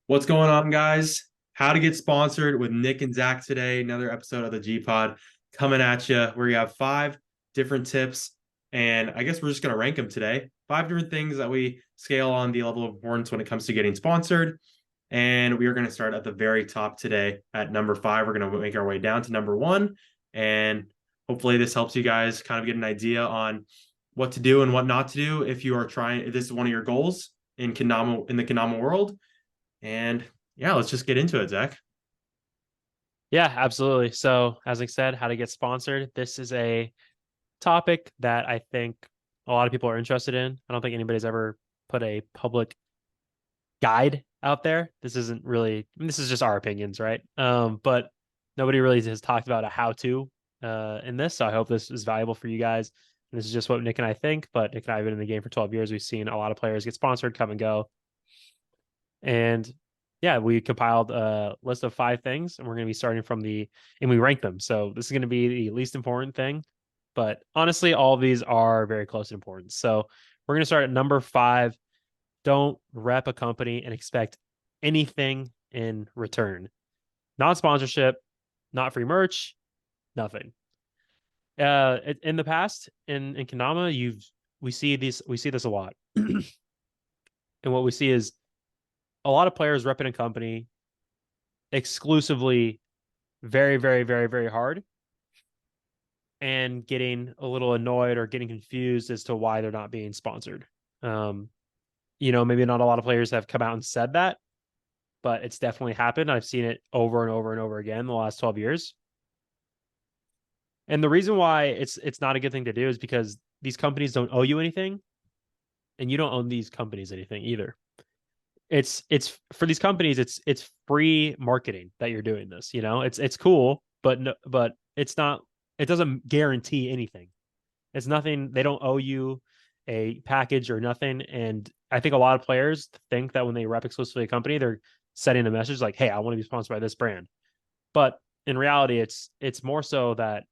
What's going on, guys? How to get sponsored with Nick and Zack today. Another episode of the G Pod coming at you where you have five different tips. And I guess we're just going to rank them today. Five different things that we scale on the level of importance when it comes to getting sponsored. And we are going to start at the very top today at number five. We're going to make our way down to number one. And hopefully, this helps you guys kind of get an idea on what to do and what not to do if you are trying, if this is one of your goals in the Kendama world. And yeah, let's just get into it, Zach. Yeah, absolutely. So, as I said, how to get sponsored. This is a topic that I think a lot of people are interested in. I don't think anybody's ever put a public guide out there. This isn't really, this is just our opinions, right? But nobody really has talked about a how to in this. So, I hope this is valuable for you guys. And this is just what Nick and I think, but Nick and I have been in the game for 12 years. We've seen a lot of players get sponsored, come and go. And yeah, we compiled a list of five things, and we're going to be starting from and we rank them. So this is going to be the least important thing, but honestly, all of these are very close in importance. So we're going to start at number five. Don't rep a company and expect anything in return. Not sponsorship, not free merch, nothing. In the past, in Kendama, we see this a lot, and what we see is a lot of players repping a company exclusively very, very, very, very hard and getting a little annoyed or getting confused as to why they're not being sponsored. Maybe not a lot of players have come out and said that, but it's definitely happened. I've seen it over and over and over again in the last 12 years. And the reason why it's not a good thing to do is because these companies don't owe you anything, and you don't owe these companies anything either. It's for these companies, it's free marketing that you're doing this. It's cool, but no, but it's not. It doesn't guarantee anything. It's nothing. They don't owe you a package or nothing. And I think a lot of players think that when they rep exclusively a company, they're setting a message like, "Hey, I want to be sponsored by this brand." But in reality, it's more so that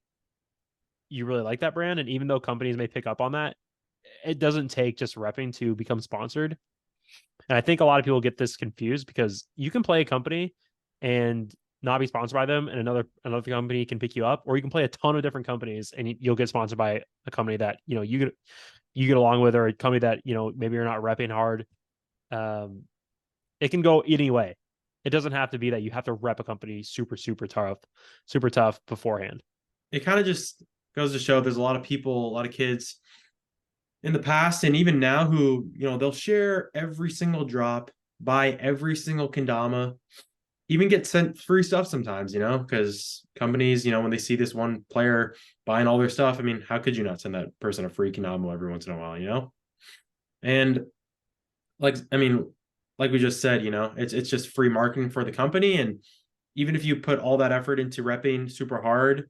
you really like that brand, and even though companies may pick up on that, it doesn't take just repping to become sponsored. And I think a lot of people get this confused because you can play a company and not be sponsored by them, and another company can pick you up, or you can play a ton of different companies and you'll get sponsored by a company that you get along with, or a company that maybe you're not repping hard. It can go any way. It doesn't have to be that you have to rep a company super tough beforehand. It kind of just goes to show there's a lot of people, a lot of kids in the past and even now who, they'll share every single drop, buy every single kendama, even get sent free stuff sometimes, because companies, when they see this one player buying all their stuff, I mean, how could you not send that person a free kendama every once in a while? And like we just said, it's just free marketing for the company. And even if you put all that effort into repping super hard,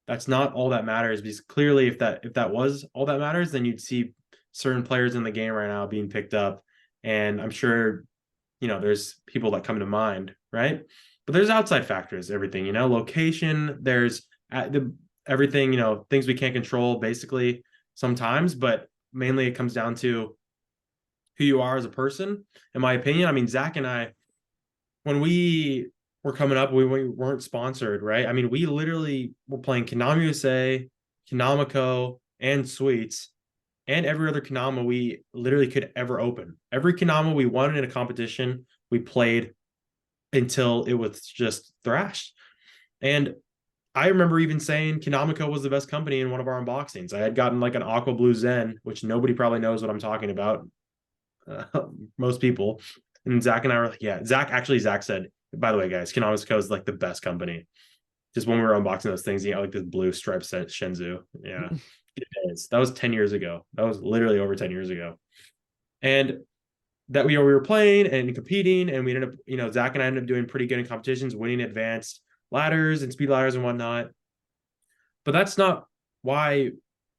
that's not all that matters, because clearly if that was all that matters, then you'd see certain players in the game right now being picked up. And I'm sure, there's people that come to mind, right? But there's outside factors, everything, location, there's everything, things we can't control basically sometimes, but mainly it comes down to who you are as a person, in my opinion. I mean, Zach and I, when we were coming up, we weren't sponsored, right? I mean, we literally were playing Kendama USA, Kendama and Sweets, and every other Kendama we literally could ever open. Every Kendama we won in a competition, we played until it was just thrashed. And I remember even saying Kendama was the best company in one of our unboxings. I had gotten like an Aqua Blue Zen, which nobody probably knows what I'm talking about. Most people. And Zach and I were like, yeah, Zach said, by the way, guys, Kendama Co is like the best company. Just when we were unboxing those things, like this blue striped Shenzhou. Yeah. That was 10 years ago. That was literally over 10 years ago. And that we were playing and competing, and we ended up, Zach and I ended up doing pretty good in competitions, winning advanced ladders and speed ladders and whatnot. But that's not why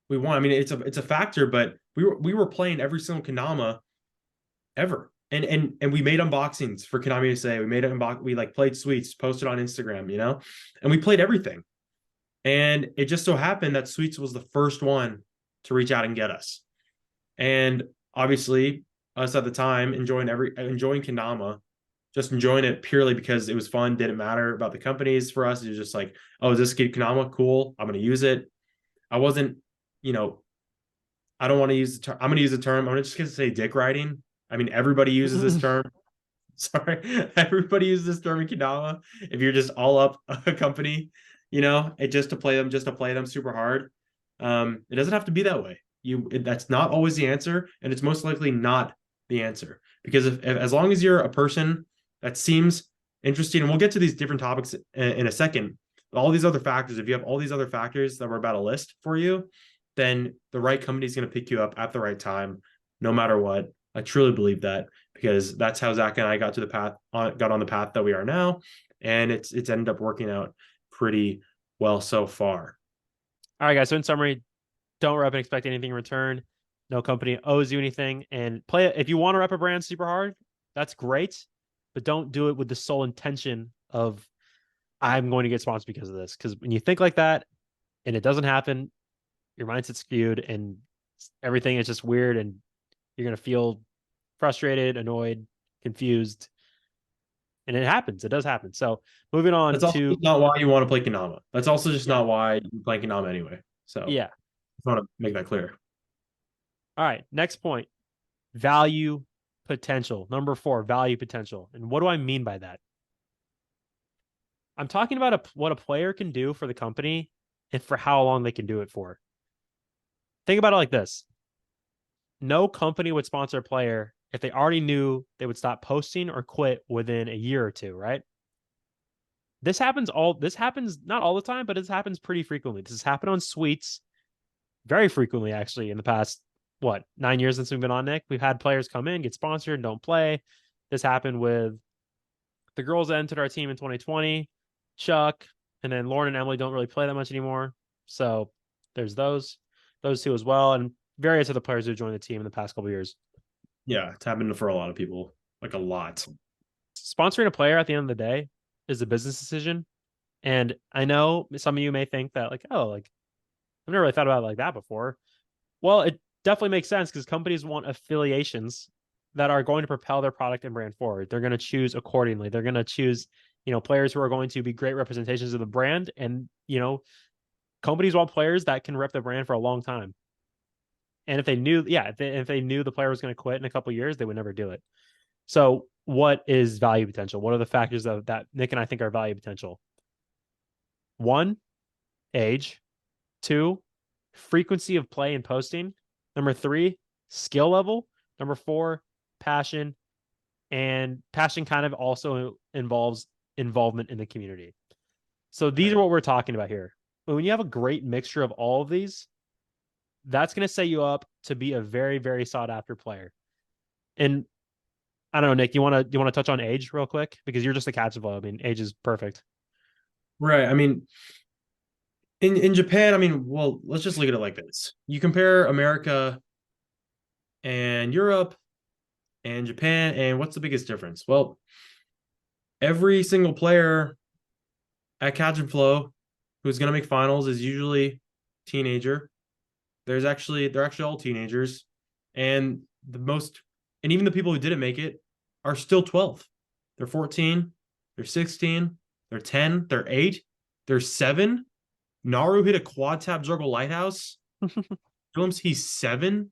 we won. I mean, it's a factor, but we were playing every single Kendama ever. And we made unboxings for Kendama USA. We like played Sweets, posted on Instagram, and we played everything. And it just so happened that Sweets was the first one to reach out and get us. And obviously, us at the time enjoying Kendama, just enjoying it purely because it was fun, didn't matter about the companies for us. It was just like, oh, is this kid Kanama? Cool. I'm going to use it. I wasn't, you know, I don't want to use the term. I'm going to use the term. I'm just going to say dick riding. I mean, everybody uses this term. Sorry, everybody uses this term in Kanama. If you're just all up a company, it just to play them super hard. It doesn't have to be that way. That's not always the answer, and it's most likely not the answer because if as long as you're a person that seems interesting, and we'll get to these different topics in a second. But all these other factors, if you have all these other factors that we're about to list for you, then the right company is going to pick you up at the right time, no matter what. I truly believe that because that's how Zach and I got on the path that we are now, and it's ended up working out pretty well so far. All right, guys. So in summary, don't rep and expect anything in return. No company owes you anything. And play it if you want to rep a brand super hard, that's great. But don't do it with the sole intention of I'm going to get sponsored because of this. Because when you think like that and it doesn't happen, your mindset's skewed and everything is just weird, and you're gonna feel frustrated, annoyed, confused. And it happens. It does happen. So moving on That's also to not why you want to play Kanama. That's also just not why you play Kanama anyway. So yeah. I want to make that clear. All right. Next point. Value potential. Number 4, value potential. And what do I mean by that? I'm talking about what a player can do for the company and for how long they can do it for. Think about it like this. No company would sponsor a player if they already knew they would stop posting or quit within a year or two, right? This happens not all the time, but it happens pretty frequently. This has happened on Suites very frequently, actually, in the past, 9 years since we've been on, Nick? We've had players come in, get sponsored, don't play. This happened with the girls that entered our team in 2020, Chuck, and then Lauren and Emily don't really play that much anymore. So there's those two as well, and various other players who joined the team in the past couple of years. Yeah, it's happened for a lot of people, like a lot. Sponsoring a player at the end of the day is a business decision. And I know some of you may think that, like, oh, like, I've never really thought about it like that before. Well, it definitely makes sense because companies want affiliations that are going to propel their product and brand forward. They're going to choose accordingly. They're going to choose, players who are going to be great representations of the brand. And, companies want players that can rep the brand for a long time. And if they knew, if they knew the player was going to quit in a couple of years, they would never do it. So what is value potential? What are the factors that Nick and I think are value potential? 1, age. 2, frequency of play and posting. Number 3, skill level. Number 4, passion. And passion kind of also involves involvement in the community. So these are what we're talking about here. But when you have a great mixture of all of these, that's going to set you up to be a very, very sought after player. And I don't know, Nick, you want to touch on age real quick? Because you're just a catch flow. I mean, age is perfect. Right. I mean, in Japan, I mean, well, let's just look at it like this. You compare America and Europe and Japan, and what's the biggest difference? Well, every single player at Catch and Flow who's going to make finals is usually teenager. They're actually all teenagers, and even the people who didn't make it are still 12. They're 14, they're 16, they're 10, they're 8, they're 7. Naru hit a quad tap juggle lighthouse. Films, he's 7.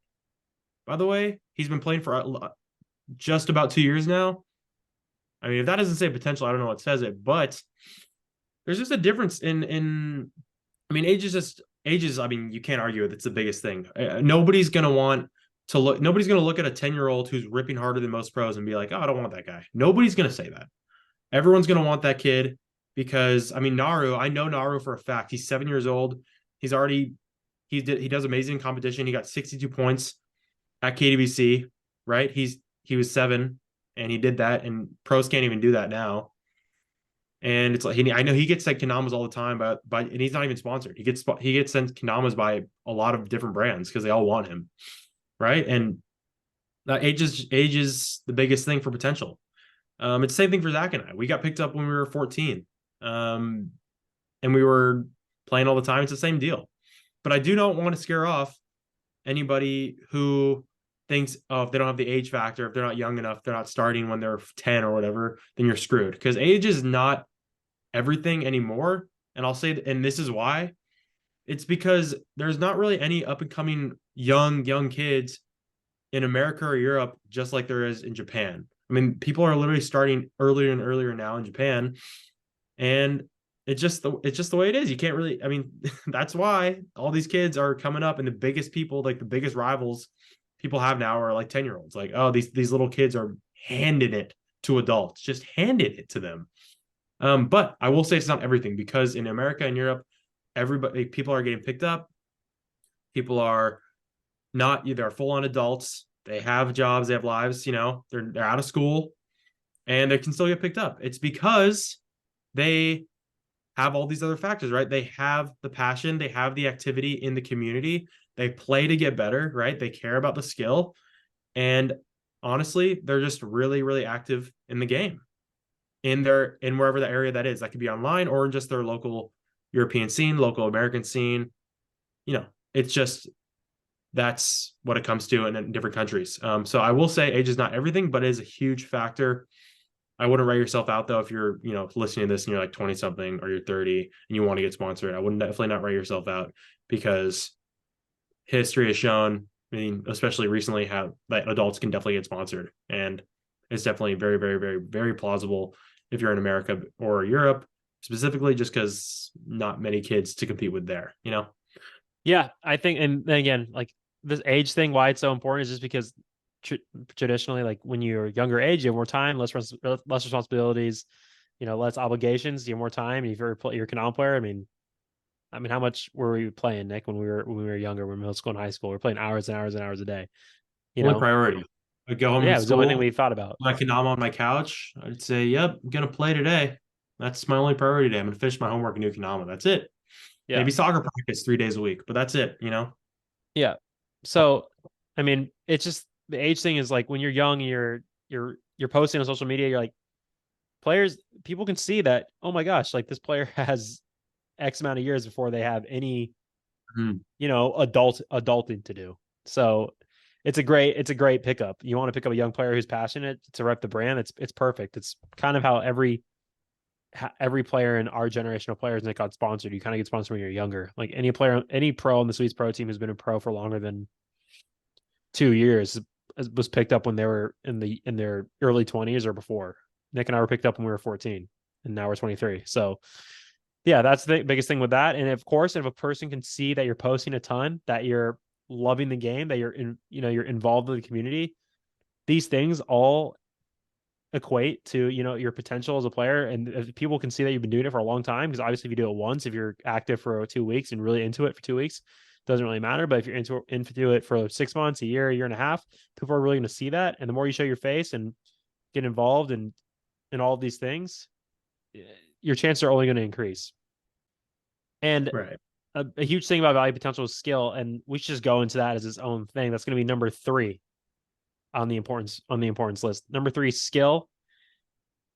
By the way, he's been playing for just about 2 years now. I mean, if that doesn't say potential, I don't know what says it. But there's just a difference in. I mean, ages. I mean, you can't argue it. It's the biggest thing. Nobody's gonna look at a 10-year-old who's ripping harder than most pros and be like, oh, I don't want that guy. Nobody's gonna say that. Everyone's gonna want that kid. Because I mean, I know Naru for a fact. He's 7 years old. He does amazing competition. He got 62 points at KDBC, right? He was 7 and he did that, and pros can't even do that now. And it's like I know he gets sent Kanamas all the time, but and he's not even sponsored. He gets sent Kanamas by a lot of different brands because they all want him, right? And that age is the biggest thing for potential. It's the same thing for Zach and I. We got picked up when we were 14. And we were playing all the time. It's the same deal. But I do not want to scare off anybody who thinks, oh, if they don't have the age factor, if they're not young enough, they're not starting when they're 10 or whatever, then you're screwed. Because age is not everything anymore. And I'll say, and this is why. It's because there's not really any up and coming young kids in America or Europe, just like there is in Japan. I mean, people are literally starting earlier and earlier now in Japan, and it's just the way it is. You can't really. I mean, that's why all these kids are coming up, and the biggest people, like the biggest rivals people have now, are like 10-year-olds. Like, oh, these little kids are handing it to adults, just handed it to them. But I will say it's not everything, because in America and Europe, everybody people are getting picked up. People are not either full on adults. They have jobs, they have lives, they're out of school and they can still get picked up. It's because they have all these other factors, right? They have the passion, they have the activity in the community, they play to get better, right? They care about the skill. And honestly, they're just really, really active in the game in wherever the area that is. That could be online or in just their local European scene, local American scene. It's just that's what it comes to in different countries. So I will say age is not everything, but it is a huge factor. I wouldn't write yourself out though if you're, listening to this and you're like 20 something or you're 30 and you want to get sponsored. I wouldn't definitely not write yourself out, because history has shown, I mean, especially recently, how that adults can definitely get sponsored. And it's definitely very, very, very, very plausible if you're in America or Europe, specifically just because not many kids to compete with there. Yeah, I think, and again, like this age thing, why it's so important is just because traditionally, like when you're younger age, you have more time, less responsibilities, less obligations, you have more time. And if you're a Konami player, I mean, how much were we playing, Nick, when we were younger, when we were middle school and high school? We're playing hours and hours and hours a day. Only priority. I'd go home Yeah, from it was the only thing school, we thought about. my Konami on my couch. I'd say, yep, I'm gonna play today. That's my only priority today. I'm gonna finish my homework and do Konami. That's it. Yeah, Maybe soccer practice 3 days a week, but that's it. yeah. So, I mean, it's just the age thing is like when you're young, you're posting on social media, you're like people can see that, oh my gosh, like this player has X amount of years before they have any, Mhm. adulting to do. So it's a great pickup. You want to pick up a young player who's passionate to rep the brand. It's perfect. It's kind of how every player in our generation of players that got sponsored. You kind of get sponsored when you're younger. Like any pro on the Swedes Pro team who's been a pro for longer than 2 years was picked up when they were in their early 20s or before. Nick and I were picked up when we were 14, and now we're 23. So yeah, that's the biggest thing with that. And of course, if a person can see that you're posting a ton, that you're loving the game, that you're involved in the community, these things all equate to, your potential as a player. And if people can see that you've been doing it for a long time, because obviously if you do it once, if you're active for 2 weeks and really into it for 2 weeks, doesn't really matter. But if you're into it for 6 months, a year and a half, people are really going to see that. And the more you show your face and get involved in all of these things, your chances are only going to increase. And Right. a huge thing about value potential is skill, and we should just go into that as its own thing. That's going to be number 3 on the importance list. Number 3, skill.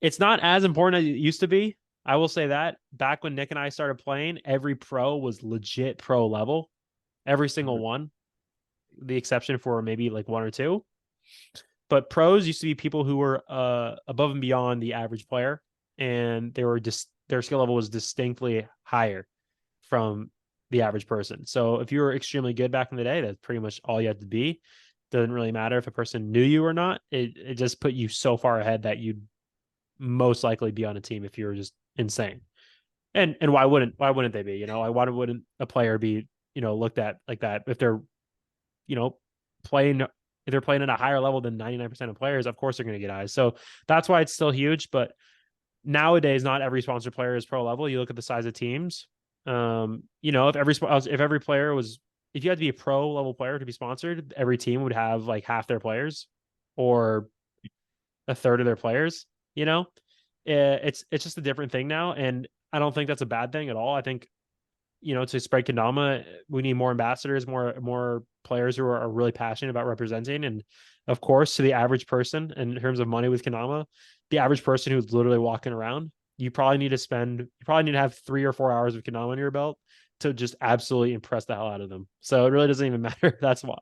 It's not as important as it used to be. I will say that back when Nick and I started playing, every pro was legit pro level, every single one, the exception for maybe like 1 or 2. But pros used to be people who were above and beyond the average player, and they were just their skill level was distinctly higher from the average person. So if you were extremely good back in the day, that's pretty much all you had to be. Doesn't really matter if a person knew you or not. It just put you so far ahead that you'd most likely be on a team if you were just insane. And why wouldn't they be? Why wouldn't a player be, looked at like that if they're, playing if they're playing at a higher level than 99% of players, of course they're going to get eyes. So that's why it's still huge. But nowadays, not every sponsored player is pro level. You look at the size of teams. If you had to be a pro level player to be sponsored, every team would have like half their players or a third of their players. It's just a different thing now, and I don't think that's a bad thing at all. I think, to spread Kendama, we need more ambassadors, more players who are really passionate about representing. And of course, to the average person, in terms of money with Kendama, the average person who's literally walking around, you probably need to have 3 or 4 hours of Kendama on your belt to just absolutely impress the hell out of them. So it really doesn't even matter. That's why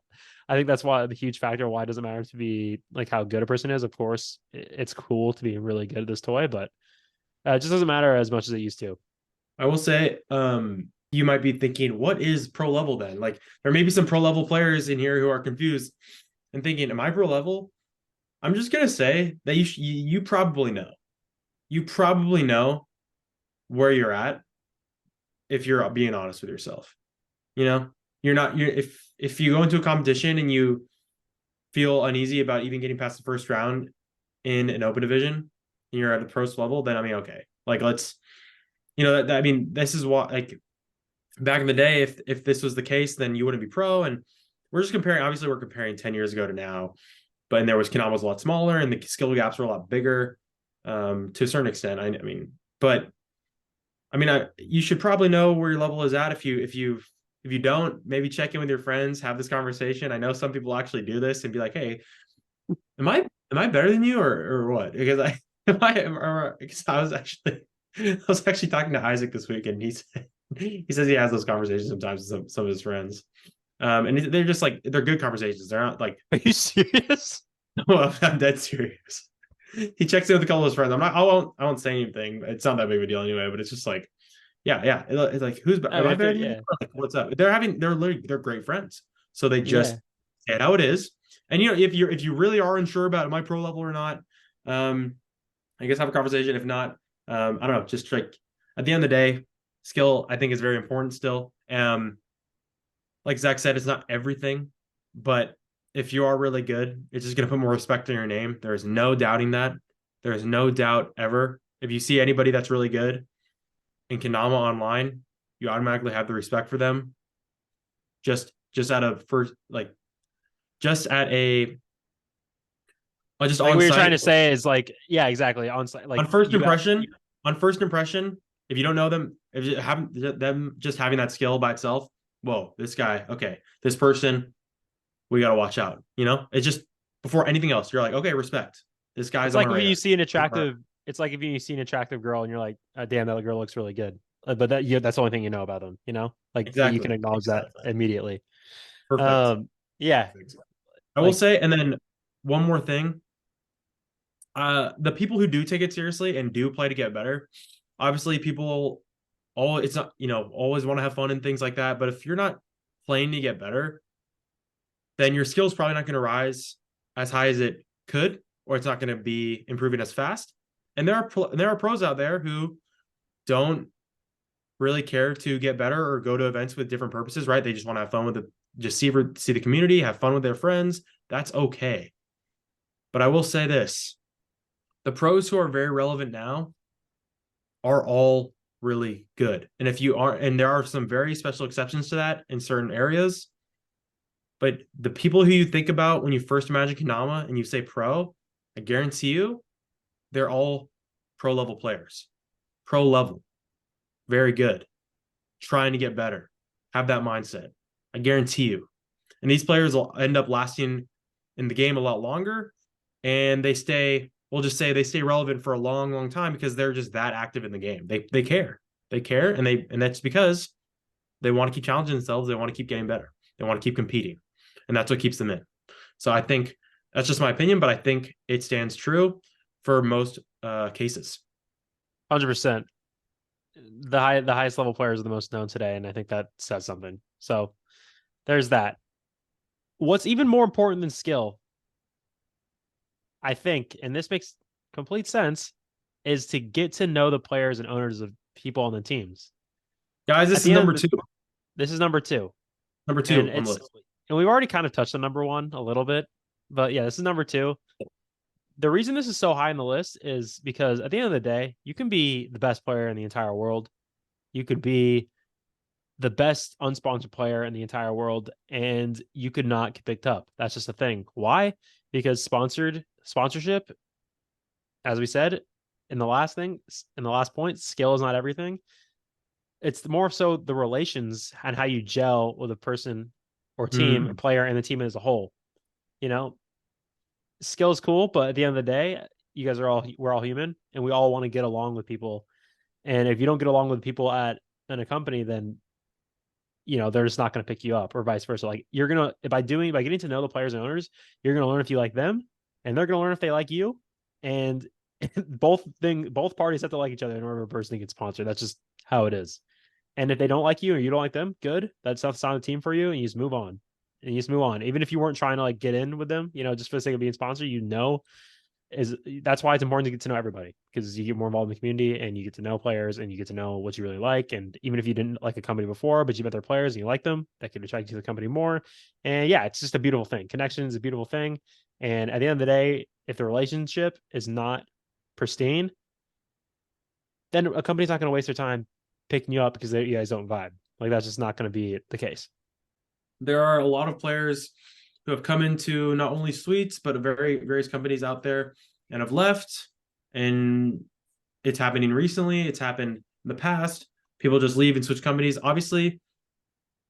I think that's why the huge factor why it doesn't matter to be like how good a person is. Of course, it's cool to be really good at this toy, but it just doesn't matter as much as it used to. I will say, you might be thinking, what is pro level then? Like, there may be some pro level players in here who are confused and thinking, am I pro level? I'm just gonna say that you probably know. You probably know where you're at if you're being honest with yourself. You know, you're not you're if you go into a competition and you feel uneasy about even getting past the first round in an open division and you're at the pro level, then I mean, okay, like let's, I mean, this is what, like, back in the day, if this was the case, then you wouldn't be pro. And we're just comparing. Obviously, we're comparing 10 years ago to now, but and there was Kanama was a lot smaller and the skill gaps were a lot bigger, to a certain extent. I mean, but I mean, you should probably know where your level is at. If you don't, maybe check in with your friends, have this conversation. I know some people actually do this and be like, "Hey, am I better than you or what?" Because I am because I was actually talking to Isaac this week, and he says he has those conversations sometimes with some of his friends. And they're just like, they're good conversations. They're not like, Are you serious? no, I'm dead serious. He checks in with a couple of his friends. I won't say anything. It's not that big of a deal anyway, but it's just like, yeah. It's like, I am mean, I if they're, better than you? yeah, Like, what's up? They're great friends. So they just yeah. say it how it is. And if you really are unsure about am I pro level or not, um, I guess have a conversation. If not, I don't know, just like at the end of the day, skill I think is very important still. Like Zach said, it's not everything, but if you are really good, it's just gonna put more respect in your name. There is no doubting that. There is no doubt ever. If you see anybody that's really good in Kanama online, you automatically have the respect for them. Just out of first, like, just at a just Like on what you're trying site, to say is like, yeah, exactly. On site, like on first you got, impression, on first impression, if you don't know them, if you haven't them just having that skill by itself, whoa, this guy, okay, this person, we gotta watch out. It's just before anything else, you're like, okay, respect. This guy's it's on like my if you radar. see an attractive, it's like if you see an attractive girl and you're like, damn, that girl looks really good. But that's the only thing you know about them, like you can Exactly. acknowledge that Exactly. immediately. Perfect. Um, yeah, Perfect. I will like say, and then one more thing. The people who do take it seriously and do play to get better, obviously people all it's not, always want to have fun and things like that. But if you're not playing to get better, then your skill's probably not going to rise as high as it could, or it's not going to be improving as fast. And there are pros out there who don't really care to get better or go to events with different purposes, right? They just want to have fun with just see the community, have fun with their friends. That's okay. But I will say this: the pros who are very relevant now are all really good. And there are some very special exceptions to that in certain areas. But the people who you think about when you first imagine Kanama and you say pro, I guarantee you, they're all pro level players. Pro level, very good, trying to get better, have that mindset. I guarantee you. And these players will end up lasting in the game a lot longer, and we'll just say they stay relevant for a long, long time because they're just that active in the game. They care. They care, and that's because they want to keep challenging themselves. They want to keep getting better. They want to keep competing. And that's what keeps them in. So I think that's just my opinion, but I think it stands true for most cases. 100%. The highest level players are the most known today, and I think that says something. So there's that. What's even more important than skill, I think, and this makes complete sense, is to get to know the players and owners of people on the teams. Guys, At this is the end number of two. this is number two. Number And two on the it's list. and we've already kind of touched on number one a little bit, but yeah, this is number two. The reason this is so high on the list is because at the end of the day, you can be the best player in the entire world. You could be the best unsponsored player in the entire world, and you could not get picked up. That's just a thing. Why? Because sponsorship, as we said in the last point, skill is not everything. It's more so the relations and how you gel with a person or team, Mm. player, and the team as a whole. You know, skill is cool, but at the end of the day, we're all human, and we all want to get along with people. And if you don't get along with people in a company, then they're just not going to pick you up, or vice versa. Like you're gonna by getting to know the players and owners, you're gonna learn if you like them, and they're gonna learn if they like you, and both parties have to like each other in order for a person to get sponsored. That's just how it is. And if they don't like you or you don't like them, good. That's not the team for you, and you just move on. And you just move on. Even if you weren't trying to like get in with them, just for the sake of being sponsored, is that's why it's important to get to know everybody, because you get more involved in the community and you get to know players and you get to know what you really like. And even if you didn't like a company before, but you met their players and you like them, that could attract you to the company more. And yeah, it's just a beautiful thing. Connection is a beautiful thing. And at the end of the day, if the relationship is not pristine, then a company's not going to waste their time picking you up because you guys don't vibe. Like that's just not going to be the case. There are a lot of players who have come into not only suites but various companies out there and have left, and it's happening recently. It's happened in the past. People just leave and switch companies. Obviously,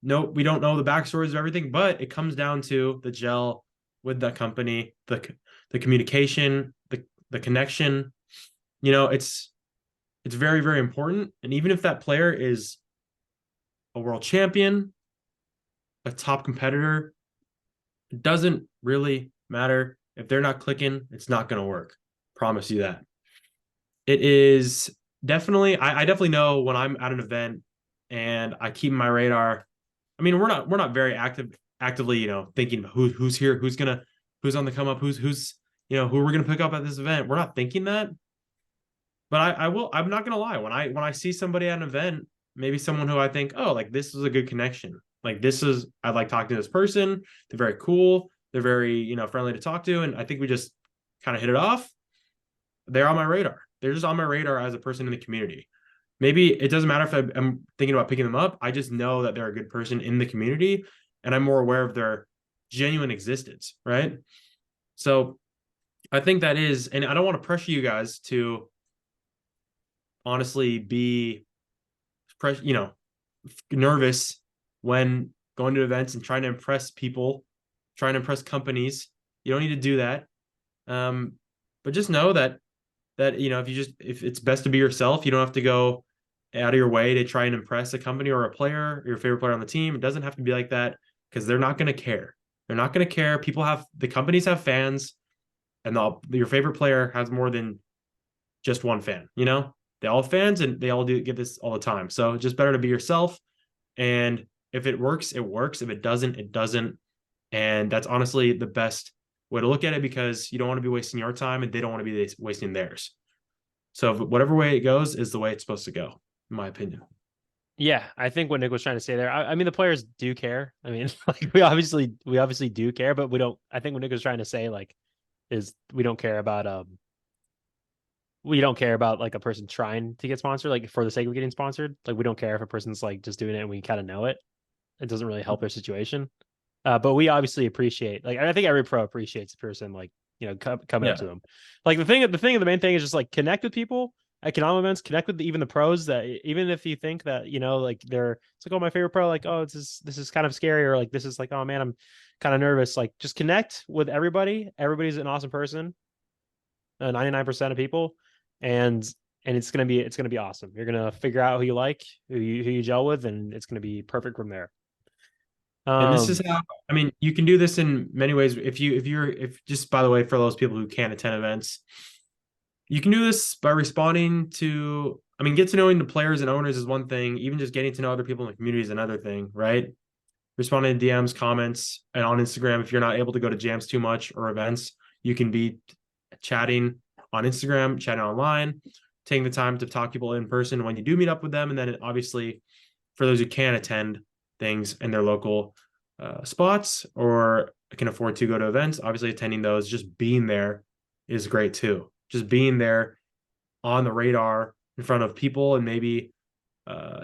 no, we don't know the backstories of everything, but it comes down to the gel with the company, the communication, the connection. It's very, very important. And even if that player is a world champion, a top competitor, it doesn't really matter. If they're not clicking, it's not going to work. Promise you that. It is definitely, I definitely know when I'm at an event and I keep my radar. I mean, we're not very actively, thinking who's here, who's on the come up, who's who we're gonna pick up at this event. We're not thinking that. But I'm not gonna lie, when I see somebody at an event, maybe someone who I think, oh, like this is a good connection. Like I like talking to this person. They're very cool. They're very, friendly to talk to. And I think we just kind of hit it off. They're on my radar. They're just on my radar as a person in the community. Maybe it doesn't matter if I'm thinking about picking them up. I just know that they're a good person in the community and I'm more aware of their genuine existence, right? So I think that is, and I don't want to pressure you guys to honestly be nervous when going to events and trying to impress people, trying to impress companies. You don't need to do that. But just know that if it's best to be yourself, you don't have to go out of your way to try and impress a company or a player, your favorite player on the team. It doesn't have to be like that because they're not going to care. They're not going to care. The companies have fans, and your favorite player has more than just one fan. They all have fans, and they all get this all the time. So it's just better to be yourself. And if it works, it works. If it doesn't, it doesn't. And that's honestly the best way to look at it, because you don't want to be wasting your time and they don't want to be wasting theirs. So whatever way it goes is the way it's supposed to go, in my opinion. Yeah, I think what Nick was trying to say there. I mean, the players do care. I mean, like we obviously do care, but we don't. I think what Nick was trying to say, like, is we don't care about like a person trying to get sponsored, like for the sake of getting sponsored. Like we don't care if a person's like just doing it and we kind of know it. It doesn't really help their situation. But we obviously appreciate, like, I think every pro appreciates the person, like, coming up Yeah. to them. Like the main thing is just like connect with people at Konami events, connect with even the pros, that even if you think that, like it's like, oh, my favorite pro, like, oh, this is kind of scary, or like, this is like, oh man, I'm kind of nervous. Like just connect with everybody. Everybody's an awesome person. 99% of people. And it's gonna be awesome. You're gonna figure out who you like, who you gel with, and it's gonna be perfect from there. And this is Um, how, I mean, you can do this in many ways. If just by the way, for those people who can't attend events, you can do this by responding to, I mean, get to knowing the players and owners is one thing. Even just getting to know other people in the community is another thing, right? Responding to DMs, comments, and on Instagram. If you're not able to go to jams too much or events, you can be chatting on Instagram, chatting online, taking the time to talk to people in person when you do meet up with them. And then obviously, for those who can attend things in their local spots or can afford to go to events, obviously attending those, just being there is great too. Just being there on the radar in front of people and maybe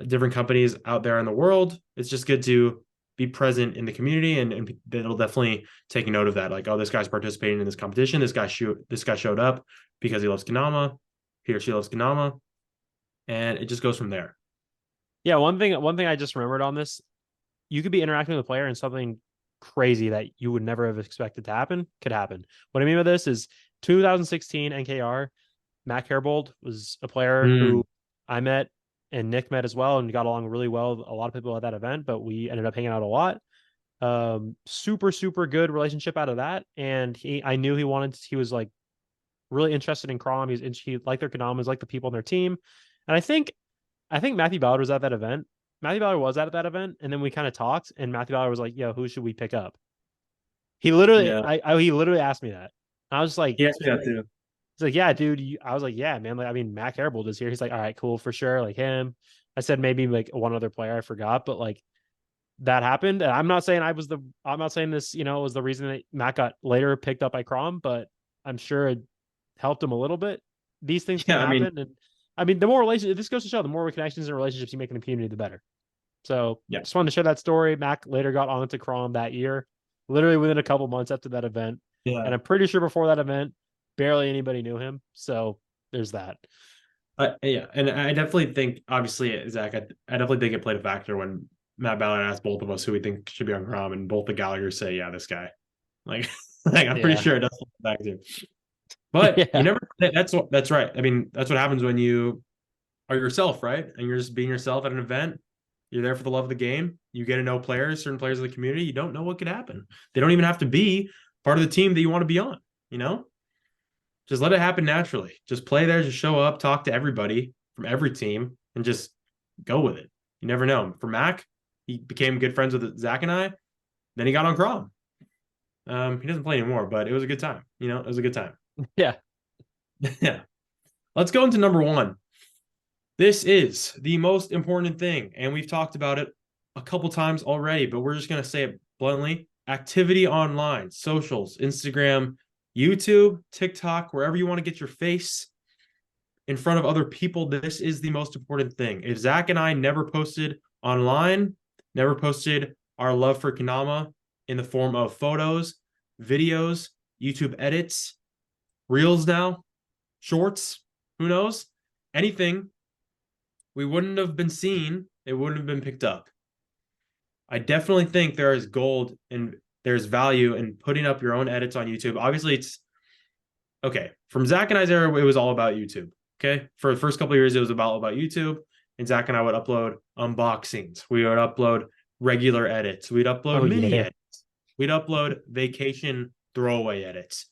different companies out there in the world. It's just good to be present in the community, and it'll definitely take note of that. Like, oh, this guy's participating in this competition. This guy showed up because he loves Kanama. He or she loves Kanama, and it just goes from there. yeah, one thing I just remembered on this, you could be interacting with a player and something crazy that you would never have expected to happen could happen. What I mean by this is 2016 NKR, Matt Herbold was a player who I met and Nick met as well and got along really well with a lot of people at that event, but we ended up hanging out a lot. Super good relationship out of that. And I knew he was like really interested in Crom. He liked their Kanamas, liked the people on their team. And I think Matthew Ballard was at that event. Matthew Ballard was at that event, and then we kind of talked, and Matthew Ballard was like, "Yo, who should we pick up?" Yeah. He literally asked me that. I was like, He asked me that too. he's like, yeah, dude. I was like, yeah, man. Like, I mean, Mac Hairbold is here. He's like, all right, cool, for sure. Like him. I said maybe like one other player I forgot, but like that happened. And I'm not saying this, was the reason that Mac got later picked up by Crom, but I'm sure it helped him a little bit. These things can Yeah, I mean, happen. And I mean, the more relationships, this goes to show the more connections and relationships you make in the community, the better. So yeah, just wanted to share that story. Mac later got on to Crom that year, literally within a couple months after that event. yeah. And I'm pretty sure before that event, barely anybody knew him. So there's that. Yeah, and I definitely think, obviously, Zach, I definitely think it played a factor when Matt Ballard asked both of us who we think should be on Grom, and both the Gallaghers say, "Yeah, this guy." Like, like I'm pretty Yeah. sure it does play a factor. But you Yeah. never. That's right. I mean, that's what happens when you are yourself, right? And you're just being yourself at an event. You're there for the love of the game. You get to know players, certain players of the community. You don't know what could happen. They don't even have to be part of the team that you want to be on. You know, just let it happen naturally. Just play there, just show up, talk to everybody from every team, and just go with it. You never know. For Mac, he became good friends with Zach and I. Then he got on Crom. He doesn't play anymore, but it was a good time. It was a good time. Yeah. Yeah. Let's go into number one. This is the most important thing, and we've talked about it a couple times already, but we're just going to say it bluntly. Activity online, socials, Instagram, YouTube, TikTok, wherever you want to get your face in front of other people, this is the most important thing. If Zach and I never posted online, never posted our love for Kanama in the form of photos, videos, YouTube edits, reels now, shorts, who knows, anything, we wouldn't have been seen. It wouldn't have been picked up. I definitely think there is gold and there's value in putting up your own edits on YouTube. Obviously, it's okay. From Zach and I's era, it was all about YouTube. Okay. For the first couple of years, it was about YouTube. And Zach and I would upload unboxings. We would upload regular edits. We'd upload mini edits. We'd upload vacation throwaway edits,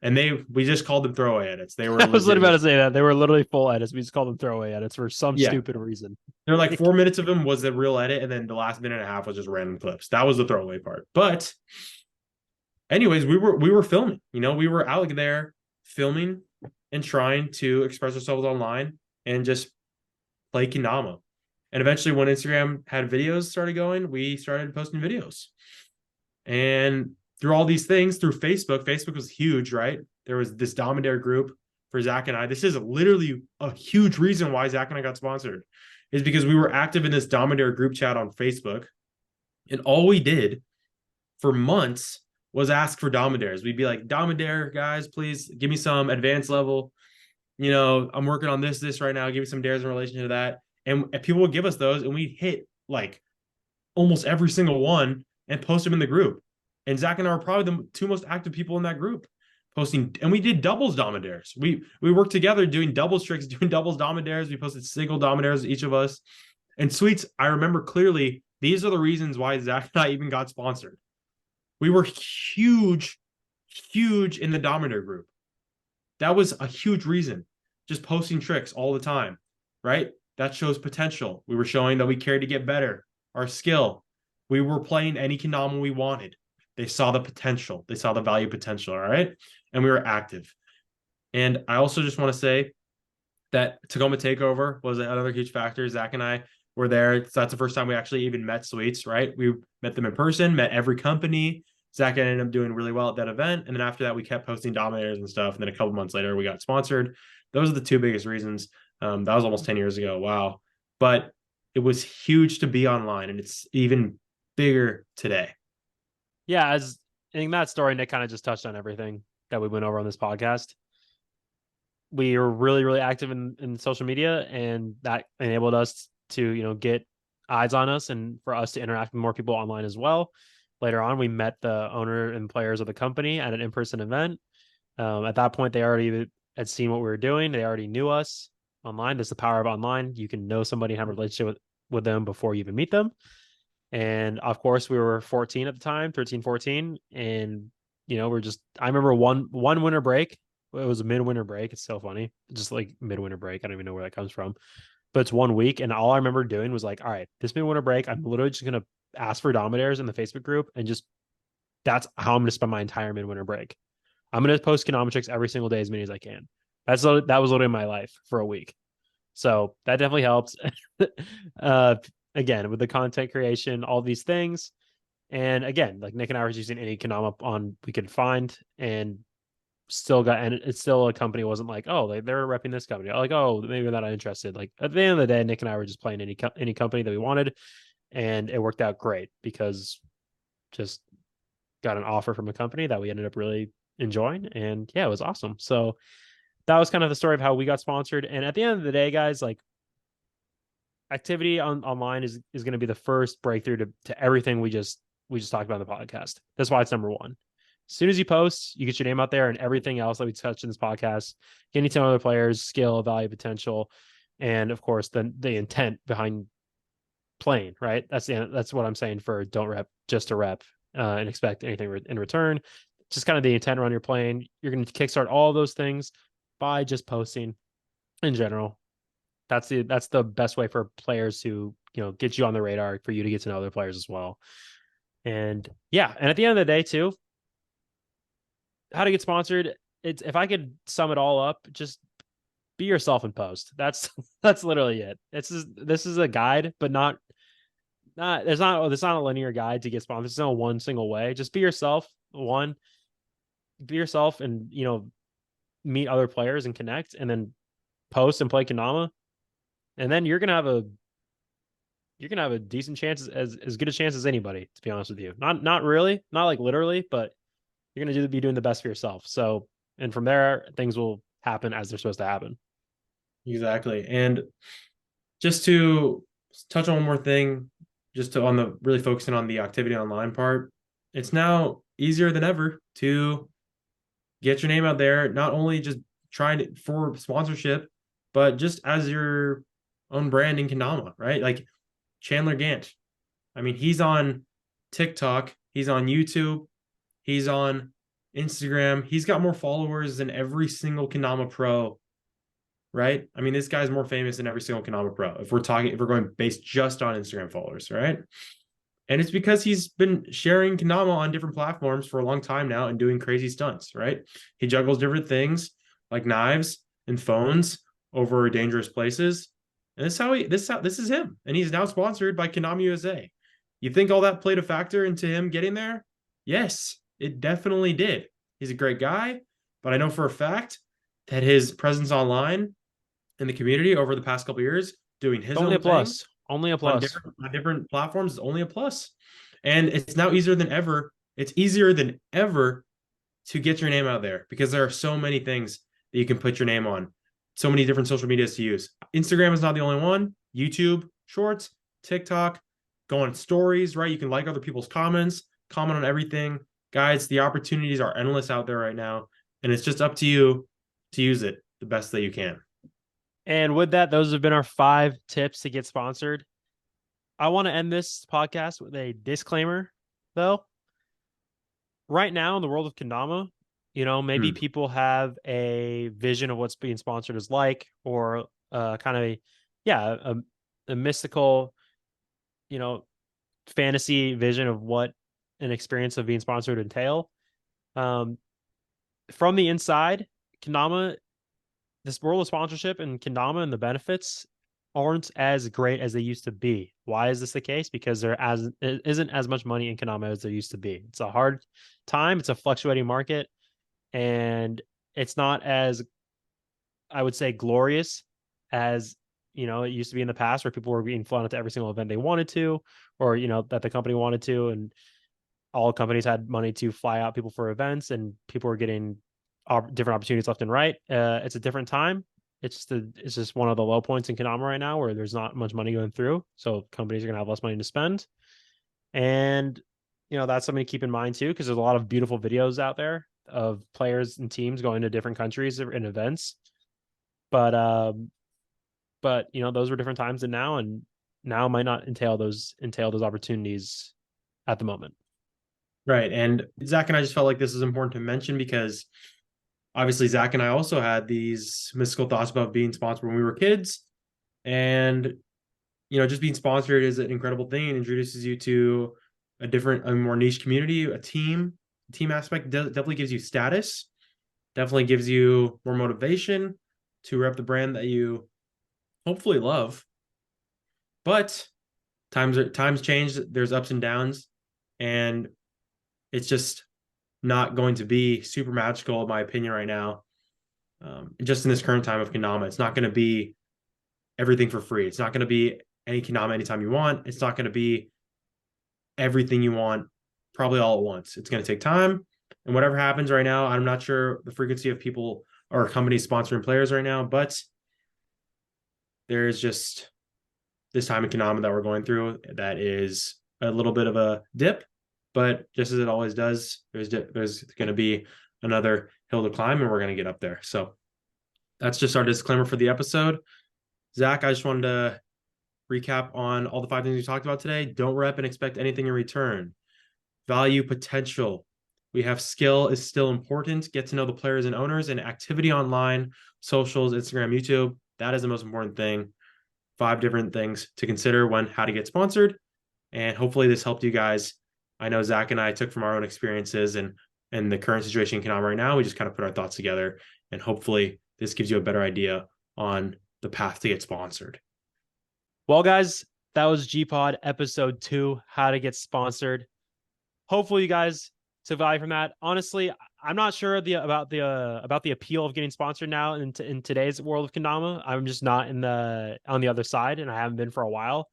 And we just called them throwaway edits. They were I was literally about to say that. They were literally full edits. We just called them throwaway edits for some stupid reason. They're like 4 minutes of them was the real edit, and then the last minute and a half was just random clips. That was the throwaway part. But anyways, we were filming. We were out there filming and trying to express ourselves online and just play Kendama. And eventually, when Instagram had videos started going, we started posting videos. And through all these things, through Facebook was huge, right? There was this Dama Dare group for Zach and I. This is literally a huge reason why Zach and I got sponsored, is because we were active in this Dama Dare group chat on Facebook. And all we did for months was ask for Dama Dares. We'd be like, Dama Dare, guys, please give me some advanced level. I'm working on this right now. Give me some dares in relation to that. And people would give us those, and we'd hit like almost every single one and post them in the group. And Zach and I were probably the two most active people in that group posting. And we did doubles Dama Dares. We worked together doing doubles tricks, doing doubles Dama Dares. We posted single Dama Dares, each of us. And Sweets, I remember clearly, these are the reasons why Zach and I even got sponsored. We were huge in the Dama Dare group. That was a huge reason. Just posting tricks all the time, right? That shows potential. We were showing that we cared to get better, our skill. We were playing any Kendama we wanted. They saw the potential. They saw the value potential, all right? And we were active. And I also just want to say that Tacoma Takeover was another huge factor. Zach and I were there. So that's the first time we actually even met Sweets, right? We met them in person, met every company. Zach ended up doing really well at that event. And then after that, we kept posting Dominators and stuff. And then a couple months later, we got sponsored. Those are the two biggest reasons. That was almost 10 years ago. Wow. But it was huge to be online, and it's even bigger today. Yeah, as in that story, Nick kind of just touched on everything that we went over on this podcast. We were really active in social media, and that enabled us to, get eyes on us and for us to interact with more people online as well. Later on, we met the owner and players of the company at an in-person event. At that point, they already had seen what we were doing. They already knew us. online. That's the power of online. You can know somebody and have a relationship with them before you even meet them. And of course, we were 14 at the time, 13, 14. And, we're just, I remember one winter break. It was a midwinter break. It's so funny. Just like midwinter break. I don't even know where that comes from. But it's 1 week. And all I remember doing was like, all right, this midwinter break, I'm literally just going to ask for Dama Dares in the Facebook group. And just, that's how I'm going to spend my entire midwinter break. I'm going to post Kinometrics every single day as many as I can. That was literally my life for a week. So that definitely helps. uh, Again, with the content creation, all these things. And again, like Nick and I were using any Kanama on we could find, and it's still a company wasn't like, oh, they're repping this company. Like, oh, maybe they're not interested. Like at the end of the day, Nick and I were just playing any company that we wanted, and it worked out great because just got an offer from a company that we ended up really enjoying, and yeah, it was awesome. So that was kind of the story of how we got sponsored. And at the end of the day, guys, like activity online is going to be the first breakthrough to everything we just talked about in the podcast. That's why it's number one. As soon as you post, you get your name out there, and everything else that we touched in this podcast, getting to know other players, skill, value, potential, and of course the intent behind playing. Right? That's what I'm saying for don't rep just to rep and expect anything in return. Just kind of the intent around your playing. You're going to kickstart all those things by just posting in general. That's the best way for players to get you on the radar, for you to get to know other players as well. And yeah, and at the end of the day too, how to get sponsored, it's, if I could sum it all up, just be yourself in post. That's literally it. This is a guide, but there's not a linear guide to get sponsored. There's no one single way. Just be yourself. Be yourself, and meet other players and connect, and then post and play Kendama. And then you're gonna have a decent chance, as good a chance as anybody, to be honest with you. Not really, not like literally, but you're gonna be doing the best for yourself. So, and from there, things will happen as they're supposed to happen. Exactly. And just to touch on one more thing, just to on the really focusing on the activity online part, it's now easier than ever to get your name out there, not only just trying for sponsorship, but just as your own brand in Kendama, right? Like Chandler Gant. I mean, he's on TikTok, he's on YouTube, he's on Instagram. He's got more followers than every single Kendama pro, right? I mean, this guy's more famous than every single Kendama pro. If we're going based just on Instagram followers, right? And it's because he's been sharing Kendama on different platforms for a long time now and doing crazy stunts, right? He juggles different things like knives and phones over dangerous places. And this is him. And he's now sponsored by Kendama USA. You think all that played a factor into him getting there? Yes, it definitely did. He's a great guy, but I know for a fact that his presence online in the community over the past couple of years, doing his Only own a plus. thing Only a on plus. different platforms is only a plus. And it's now easier than ever. It's easier than ever to get your name out there because there are so many things that you can put your name on. So many different social medias to use. Instagram is not the only one. YouTube, Shorts, TikTok, go on stories, right? You can like other people's comments, comment on everything. Guys, the opportunities are endless out there right now. And it's just up to you to use it the best that you can. And with that, those have been our 5 tips to get sponsored. I want to end this podcast with a disclaimer, though. Right now, in the world of Kendama, maybe people have a vision of what's being sponsored is like, or kind of a mystical, fantasy vision of what an experience of being sponsored would entail. From the inside, Kendama, this world of sponsorship and Kendama and the benefits aren't as great as they used to be. Why is this the case? Because there isn't as much money in Kendama as there used to be. It's a hard time. It's a fluctuating market, and it's not as, I would say, glorious as it used to be in the past, where people were being flown to every single event they wanted to, or that the company wanted to, and all companies had money to fly out people for events, and people were getting different opportunities left and right. It's a different time. It's just one of the low points in Kendama right now, where there's not much money going through, so companies are gonna have less money to spend, and that's something to keep in mind too, because there's a lot of beautiful videos out there of players and teams going to different countries and events, but but those were different times than now, and now might not entail those opportunities at the moment. Right. And Zach and I just felt like this is important to mention because obviously Zach and I also had these mystical thoughts about being sponsored when we were kids. And, just being sponsored is an incredible thing. It introduces you to a more niche community, a team. Team aspect definitely gives you status, definitely gives you more motivation to rep the brand that you hopefully love. But times change, there's ups and downs, and it's just not going to be super magical, in my opinion, right now. Just in this current time of Kendama, it's not going to be everything for free. It's not going to be any Kendama anytime you want. It's not going to be everything you want probably all at once. It's going to take time. And whatever happens right now, I'm not sure the frequency of people or companies sponsoring players right now, but there's just this time in Kendama that we're going through that is a little bit of a dip, but just as it always does, there's going to be another hill to climb, and we're going to get up there. So that's just our disclaimer for the episode. Zach, I just wanted to recap on all the 5 things we talked about today. Don't rep and expect anything in return. Value potential. We have skill is still important. Get to know the players and owners, and activity online, socials, Instagram, YouTube. That is the most important thing. 5 different things to consider when how to get sponsored. And hopefully this helped you guys. I know Zach and I took from our own experiences and the current situation in Kendama right now. We just kind of put our thoughts together, and hopefully this gives you a better idea on the path to get sponsored. Well, guys, that was G-Pod episode 2, how to get sponsored. Hopefully you guys took value from that. Honestly, I'm not sure about the appeal of getting sponsored now in today's world of Kendama. I'm just not on the other side, and I haven't been for a while.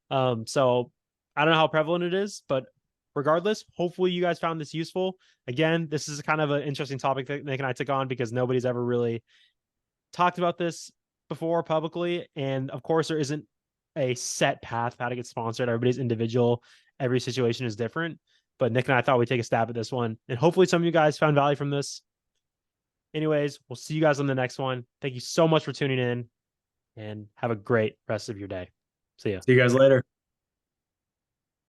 So I don't know how prevalent it is, but regardless, hopefully you guys found this useful. Again, this is kind of an interesting topic that Nick and I took on because nobody's ever really talked about this before publicly. And of course, there isn't a set path how to get sponsored. Everybody's individual. Every situation is different. But Nick and I thought we'd take a stab at this one. And hopefully some of you guys found value from this. Anyways, we'll see you guys on the next one. Thank you so much for tuning in, and have a great rest of your day. See ya. See you guys later.